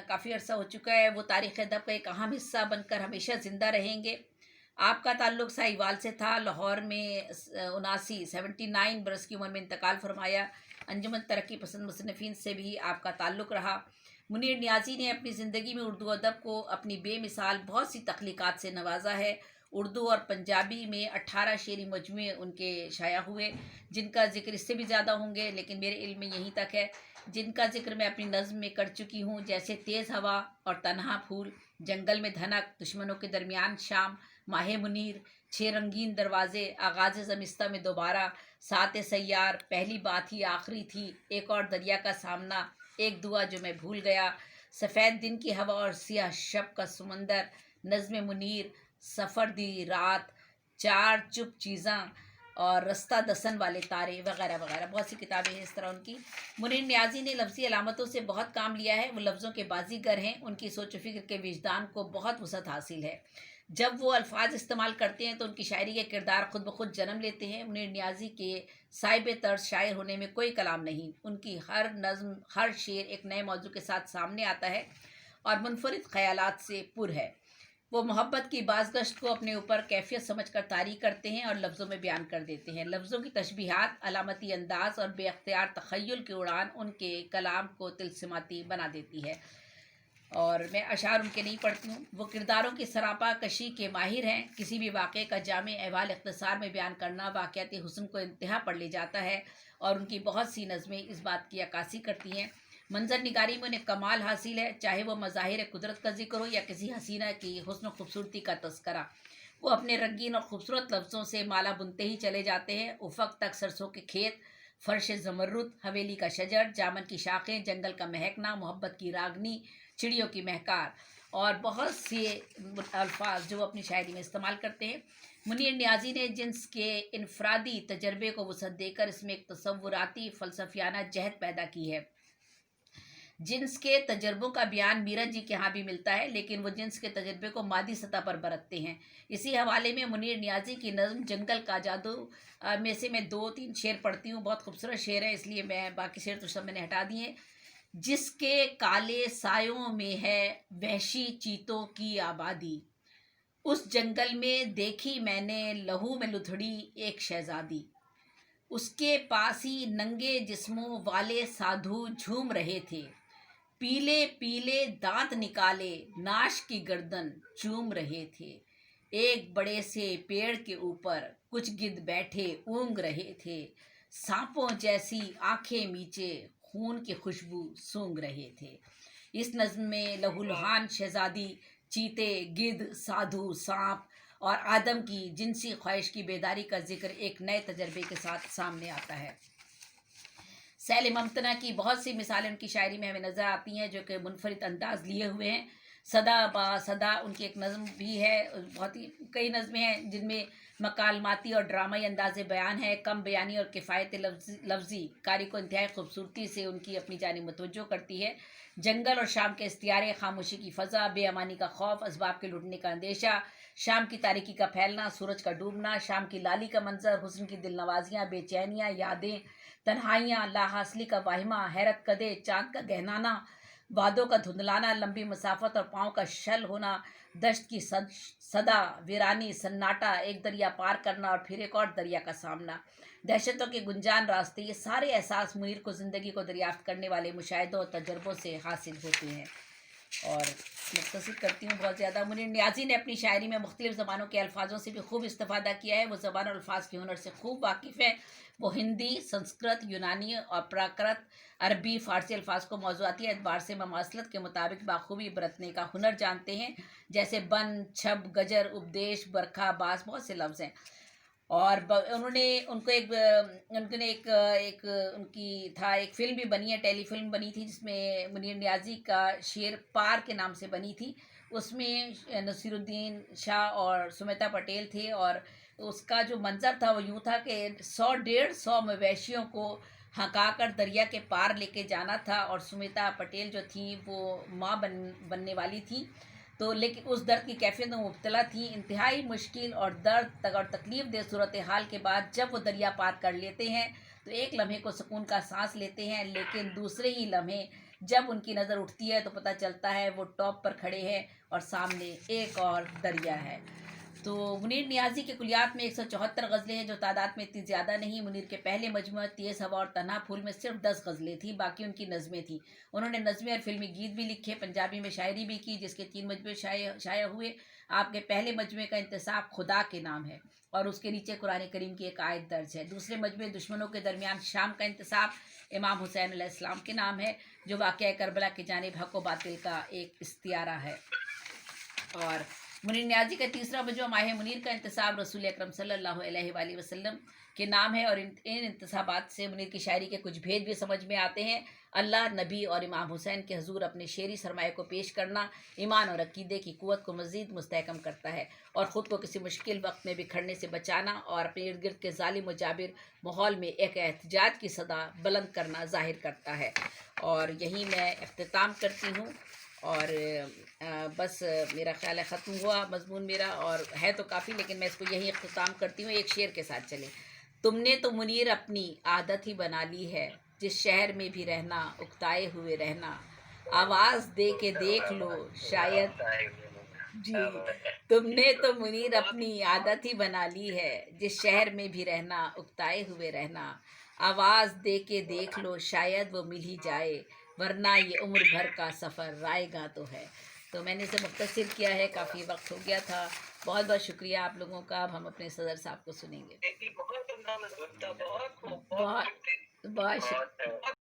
काफ़ी अर्सा हो चुका है, वो तारीख़ अदब का एक अहम हिस्सा बनकर हमेशा ज़िंदा रहेंगे। आपका ताल्लुक़ साहिवाल से था। लाहौर में 79 बरस की उम्र में इंतकाल फरमाया। अंजुमन तरक्की पसंद मुसन्निफ़ीन से भी आपका ताल्लुक़ रहा। मुनीर नियाज़ी ने अपनी ज़िंदगी में उर्दू अदब को अपनी बेमिसाल बहुत सी तख्लीक़ात से नवाजा है। उर्दू और पंजाबी में 18 शेरी मजमूए उनके शाया हुए, जिनका ज़िक्र इससे भी ज़्यादा होंगे, लेकिन मेरे इल्म में यहीं तक है। जिनका ज़िक्र मैं अपनी नज़्म में कर चुकी हूँ, जैसे तेज़ हवा और तन्हा फूल, जंगल में धनक, दुश्मनों के दरमियान शाम, माहे मुनीर, छः रंगीन दरवाज़े, आगाज़ ज़मिस्ता में दोबारा, सात सैयार, पहली बात ही आखिरी थी, एक और दरिया का सामना, एक दुआ जो मैं भूल गया, सफ़ेद दिन की हवा और सियाह शब का समंदर, नज़्म मुनीर, सफ़र दी रात, चार चुप चीज़ां और रस्ता दसन वाले तारे वगैरह वगैरह। बहुत सी किताबें हैं इस तरह उनकी। मुनीर नियाज़ी ने लफ्ज़ी अलामतों से बहुत काम लिया है। वो लफ्ज़ों के बाजीगर हैं। उनकी सोच व फ़िक्र के विजदान को बहुत वसअत हासिल है। जब वो अल्फाज इस्तेमाल करते हैं तो उनकी शायरी के किरदार खुद ब खुद जन्म लेते हैं। मुनीर नियाज़ी के साहिब तर्ज शायर होने में कोई कलाम नहीं। उनकी हर नज़्म, हर शेर एक नए मौजू के साथ सामने आता है और मुनफरिद ख़यालात से पुर है। वो मोहब्बत की बाज़गश्त को अपने ऊपर कैफियत समझकर तारीख करते हैं और लफ्ज़ों में बयान कर देते हैं। लफ्ज़ों की तशबीहात, अलामती अंदाज़ और बेअख्तियार तख़य्युल की उड़ान उनके कलाम को तिलस्माती बना देती है। और मैं अशार उनके नहीं पढ़ती हूँ। वो किरदारों की सरापा कशी के माहिर हैं। किसी भी वाक़े का जामे अहवाल इख्तिसार में बयान करना वाक़याती हुस्न को इंतहा पर ले जाता है और उनकी बहुत सी नज़में इस बात की अक्कासी करती हैं। मंजर निगारी में उन्हें कमाल हासिल है, चाहे वो मज़ाहिर कुदरत का जिक्र हो या किसी हसीना की हुस्न खूबसूरती का तस्करा। वो अपने रंगीन और खूबसूरत लफ्ज़ों से माला बुनते ही चले जाते हैं। उफ़क़ तक सरसों के खेत, फ़र्श ज़मरुद, हवेली का शजर, जामन की शाखें, जंगल का महकना, मोहब्बत की रागनी, चिड़ियों की महकार और बहुत से अल्फाज जो वो अपनी शायरी में इस्तेमाल करते हैं। मुनीर नियाज़ी ने जिन्स के इनफरादी तजर्बे को वसअत देकर इसमें एक तसव्वुराती फ़लसफ़ियाना जहद पैदा की है। जिन्स के तजर्बों का बयान मीरा जी के यहाँ भी मिलता है, लेकिन वो जिन्स के तजर्बे को मादी सतह पर बरतते हैं। इसी हवाले में मुनीर नियाज़ी की नज़्म जंगल का जादू में से मैं 2-3 शेर पढ़ती हूँ। बहुत खूबसूरत शेर है, इसलिए मैं बाकी शेर तो सब मैंने हटा दिए। जिसके काले सायों में है वहशी चीतों की आबादी, उस जंगल में देखी मैंने लहू में लुथड़ी एक शहजादी। उसके पास ही नंगे जिस्मों वाले साधु झूम रहे थे, पीले पीले दांत निकाले नाश की गर्दन चूम रहे थे। एक बड़े से पेड़ के ऊपर कुछ गिद्ध बैठे ऊँग रहे थे, सांपों जैसी आंखें मीचे खून की खुशबू सूंघ रहे थे। इस नज़्म में लहूलुहान शहजादी, चीते, गिद्ध, साधु, सांप और आदम की जिनसी ख्वाहिश की बेदारी का जिक्र एक नए तजर्बे के साथ सामने आता है। सैल ममतना की बहुत सी मिसालें उनकी शायरी में हमें नज़र आती हैं, जो कि मुनफरिद अंदाज़ लिए हुए हैं। सदा बा सदा उनकी एक नज़म भी है। बहुत ही कई नज़में हैं जिनमें मकालमाती और ड्रामाई अंदाज़ बयान है। कम बयानी और किफ़ायत लफ्ज़ी कारी को इंतहाई खूबसूरती से उनकी अपनी जानिब मुतवज्जो करती है। जंगल और शाम के इस्तियारे, खामोशी की फ़ज़ा, बेअमानी का खौफ, असबाब के लुटने का अंदेशा, शाम की तारीकी का फैलना, सूरज का डूबना, शाम की लाली का मंजर, हुस्न की दिलनवाजियाँ, बेचैनियाँ, यादें, तन्हाइयाँ, लाहासली का वाहिमा, हैरत कदे, चाँद का गहनाना, वादों का धुंधलाना, लंबी मसाफत और पाँव का शल होना, दश्त की सदा, वीरानी, सन्नाटा, एक दरिया पार करना और फिर एक और दरिया का सामना, दहशतों के गुंजान रास्ते, ये सारे एहसास मुनीर को ज़िंदगी को दरियाफ्त करने वाले मुशाहिदों और तजर्बों से हासिल होते हैं। और मुख्तसर करती हूँ बहुत ज़्यादा। मुनीर नियाज़ी ने अपनी शायरी में मुख्तलिफ़ ज़बानों के अल्फाजों से भी खूब इस्तेफ़ादा किया है। वो ज़बान और अल्फाज के हुनर से खूब वाकिफ़ है। वो हिंदी, संस्कृत, यूनानी और प्राकृत, अरबी, फ़ारसी अल्फाज को मौज़ूआती एतबार से ममासलत के मुताबिक बाखूबी बरतने का हुनर जानते हैं, जैसे बन, छब, गजर, उपदेश, बरखा, बास, बहुत से लफ्ज़ हैं। और उन्होंने एक उनकी था, एक फ़िल्म भी बनी है, टेलीफ़िल्म बनी थी, जिसमें मुनीर नियाज़ी का शेर पार के नाम से बनी थी। उसमें नसीरुद्दीन शाह और सुमिता पटेल थे और उसका जो मंज़र था वो यूँ था कि 100-150 मवेशियों को हँकाकर दरिया के पार लेके जाना था और सुमिता पटेल जो थी वो माँ बनने वाली थी। तो लेकिन उस दर्द की कैफियत में मुब्तला थी। इंतहाई मुश्किल और दर्द और तकलीफ़ दे सूरत हाल के बाद जब वो दरिया पार कर लेते हैं तो एक लम्हे को सुकून का सांस लेते हैं, लेकिन दूसरे ही लम्हे جب ان کی نظر اٹھتی ہے تو پتہ چلتا ہے وہ ٹاپ پر کھڑے ہیں اور سامنے ایک اور دریا ہے۔ تو منیر نیازی کے کلیات میں 174 غزلیں ہیں، جو تعداد میں اتنی زیادہ نہیں۔ منیر کے پہلے مجموعہ تیز ہوا اور تنہا پھول میں صرف 10 غزلیں تھیں، باقی ان کی نظمیں تھیں۔ انہوں نے نظمیں اور فلمی گیت بھی لکھے، پنجابی میں شاعری بھی کی، جس کے 3 مجموعے شائع ہوئے۔ آپ کے پہلے مجموعے کا انتساب خدا کے نام ہے اور اس کے نیچے قرآن کریم کی ایک آیت درج ہے۔ دوسرے مجموعے دشمنوں کے درمیان شام کا انتساب امام حسین علیہ السلام کے نام ہے، جو واقعہ کربلا کی جانب حق و باطل کا ایک استعارہ ہے۔ اور منیر نیازی کا تیسرا مجموعہ ماہ منیر کا انتساب رسول اکرم صلی اللہ علیہ وآلہ وسلم کے نام ہے، اور ان انتسابات سے منیر کی شاعری کے کچھ بھید بھی سمجھ میں آتے ہیں۔ اللہ، نبی اور امام حسین کے حضور اپنے شعری سرمایہ کو پیش کرنا ایمان اور عقیدے کی قوت کو مزید مستحکم کرتا ہے، اور خود کو کسی مشکل وقت میں بکھرنے سے بچانا اور اپنے ارد گرد کے ظالم و جابر ماحول میں ایک احتجاج کی صدا بلند کرنا ظاہر کرتا ہے۔ اور یہی میں اختتام کرتی ہوں، اور بس میرا خیال ہے ختم ہوا مضمون میرا، اور ہے تو کافی لیکن میں اس کو یہی اختتام کرتی ہوں ایک شعر کے ساتھ۔ چلے، تم نے تو منیر اپنی عادت ہی بنا لی ہے، جس شہر میں بھی رہنا اکتائے ہوئے رہنا، آواز دے کے دیکھ لو شاید۔ جی، تم نے تو منیر اپنی عادت ہی بنا لی ہے، جس شہر میں بھی رہنا اکتائے ہوئے رہنا، آواز دے کے دیکھ لو شاید وہ مل ہی جائے، ورنہ یہ عمر بھر کا سفر رائے گاں تو ہے۔ تو میں نے اسے مختصر کیا ہے، کافی وقت ہو گیا تھا۔ بہت بہت شکریہ آپ لوگوں کا۔ اب ہم اپنے صدر صاحب کو سنیں گے۔ بہت بہت شکریہ۔